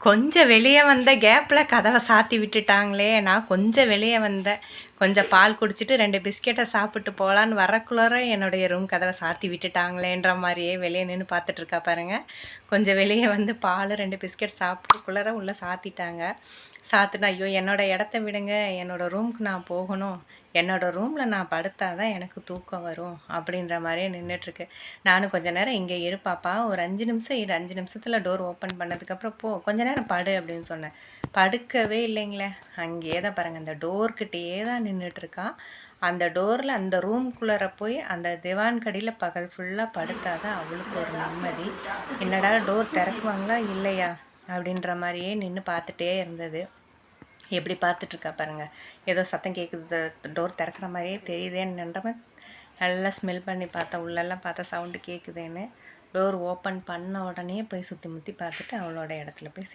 கொஞ்சம் வெளியே வந்த கேப்பில் கதவை சாத்தி விட்டுட்டாங்களே. நான் கொஞ்சம் வெளியே வந்தேன். கொஞ்சம் பால் குடிச்சிட்டு 2 பிஸ்கெட்டை சாப்பிட்டு போகலான்னு வரக்குள்ளார என்னுடைய ரூம் கதவை சாத்தி விட்டுட்டாங்களேன்ற மாதிரியே வெளியே நின்று பார்த்துட்ருக்கா பாருங்க. கொஞ்சம் வெளியே வந்து பால் 2 பிஸ்கெட் சாப்பிட்டுக்குள்ளார உள்ளே சாத்திட்டாங்க. சாத்துனா ஐயோ என்னோடய இடத்த விடுங்க, என்னோடய ரூமுக்கு நான் போகணும், என்னோடய ரூமில் நான் படுத்தா தான் எனக்கு தூக்கம் வரும் அப்படின்ற மாதிரியே நின்றுட்டுருக்கு. நானும் கொஞ்ச நேரம் இங்கே இருப்பாப்பா, ஒரு 5 நிமிஷம் இரு, 5 நிமிஷத்தில் டோர் ஓப்பன் பண்ணதுக்கப்புறம் போ, கொஞ்ச நேரம் படு அப்படின்னு சொன்னேன். படுக்கவே இல்லைங்களே. அங்கேயே தான் பாருங்கள், அந்த டோர்கிட்டயே தான் நின்றுட்டுருக்கா. அந்த டோரில் அந்த ரூம்குள்ளார போய் அந்த திவான் கடியில் பகல் ஃபுல்லாக படுத்தா தான் அவளுக்கு ஒரு நிம்மதி. என்னடா டோர் திறக்குவாங்களா இல்லையா அப்படின்ற மாதிரியே நின்று பார்த்துட்டே இருந்தது. எப்படி பார்த்துட்ருக்கா பாருங்கள். ஏதோ சத்தம் கேட்குது, டோர் திறக்கிற மாதிரியே தெரியுதேன்னுன்ற நல்லா ஸ்மெல் பண்ணி பார்த்தா, உள்ளெல்லாம் பார்த்தா சவுண்டு கேட்குதேன்னு டோர் ஓப்பன் பண்ண உடனே போய் சுற்றி முற்றி பார்த்துட்டு அவளோட இடத்துல போய்